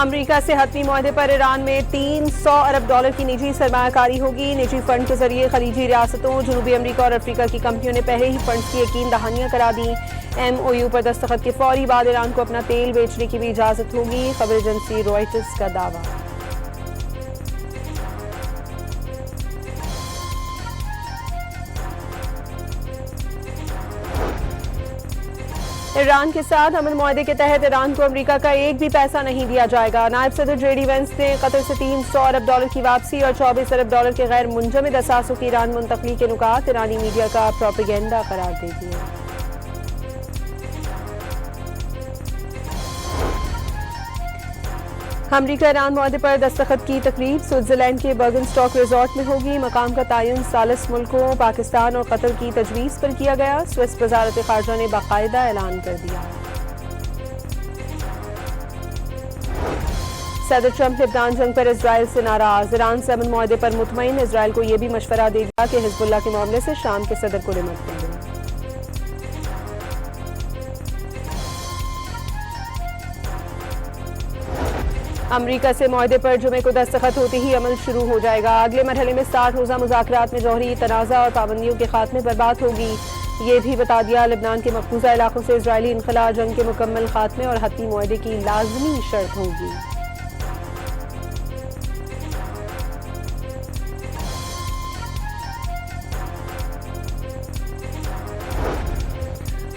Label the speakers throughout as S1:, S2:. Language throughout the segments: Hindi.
S1: अमरीका से हतमी मुआहदे पर ईरान में 300 अरब डॉलर की निजी सरमायाकारी होगी। निजी फंड के जरिए खलीजी रियासतों, जनूबी अमरीका और अफ्रीका की कंपनियों ने पहले ही फंड्स की यकीन दहानियां करा दी। MOU पर दस्तखत के फौरी बाद ईरान को अपना तेल बेचने की भी इजाजत होगी, खबर एजेंसी रॉयटर्स का दावा। ईरान के साथ अमन मुआहदे के तहत ईरान को अमरीका का एक भी पैसा नहीं दिया जाएगा। नायब सदर JD वेंस ने कतर से 300 अरब डॉलर की वापसी और 24 अरब डॉलर के गैर मुंजमद असासों की ईरान मुंतकली के नुकात ईरानी मीडिया का प्रोपेगेंडा करार दे दिए। अमरीका ईरान मुआहदे पर दस्तखत की तकरीब स्विट्जरलैंड के बर्गनस्टॉक रिजॉर्ट में होगी। मकाम का तयन सालिस मुल्कों पाकिस्तान और कतर की तजवीज़ पर किया गया। स्विस वजारत खारजा ने बाकायदा ऐलान कर दिया। सदर ट्रंप लेबनान जंग पर इजराइल से नाराज। ईरान से अमन मुआहदे पर मुतमईन, इजराइल को यह भी मशवरा दे दिया कि हिजबुल्लाह के मामले से शाम के सदर को निमटते हैं। अमरीका से मुआहदे पर जुमे को दस्तखत होते ही अमल शुरू हो जाएगा। अगले मरहले में 60 रोज़ा मुज़ाकरात में जौहरी तनाज़ा और पाबंदियों के खात्मे पर बात होगी। ये भी बता दिया लेबनान के मकबूजा इलाकों से इजरायली इनखला जंग के मुकम्मल खात्मे और हतमी मुआहदे की लाजमी शर्त होगी।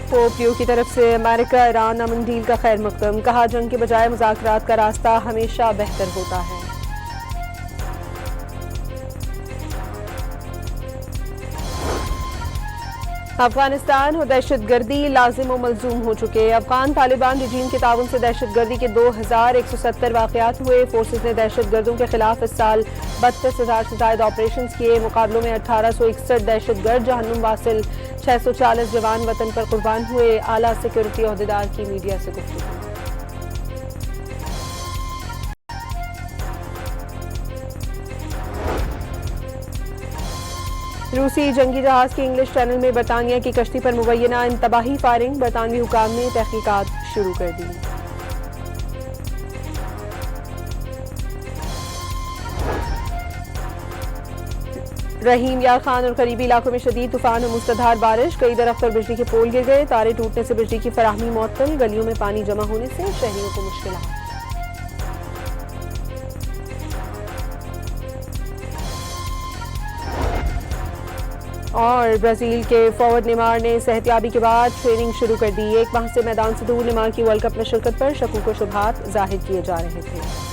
S1: पोप लियो की तरफ से अमेरिका ईरान अमन डील का खैर मकदम। कहा, जंग के बजाय मुज़ाकरात का रास्ता हमेशा बेहतर होता है। अफगानिस्तान और दहशतगर्दी लाजिम व मलजूम हो चुके। अफगान तालिबान रजीम के ताउन से दहशतगर्दी के 2170 वाक़यात हुए। फोर्सेस ने दहशतगर्दों के खिलाफ इस साल 32,000 से ज़ायद ऑपरेशन किए। मुकाबलों में 1861 दहशतगर्द जहन्नुम वासिल, 640 जवान वतन पर कुर्बान हुए। आला सिक्योरिटी अहदेदार की मीडिया से गुफ्तगू। रूसी जंगी जहाज के इंग्लिश चैनल में बरतानिया की कश्ती पर मुबैना इंतबाही फायरिंग। बरतानवी हुकाम ने तहकीकात शुरू कर दी। रहीम यार खान और करीबी इलाकों में शदीद तूफान और मुसलधार बारिश। कई दरख्त और बिजली के पोल गिर गए। तारे टूटने से बिजली की फराहमी मुअत्तल। गलियों में पानी जमा होने से शहरियों को मुश्किल। और ब्राजील के फॉरवर्ड नेमार ने सेहतियाबी के बाद ट्रेनिंग शुरू कर दी। एक माह से मैदान से दूर नेमार की वर्ल्ड कप में शिरकत पर शकों को शुबहात जाहिर किए जा रहे थे।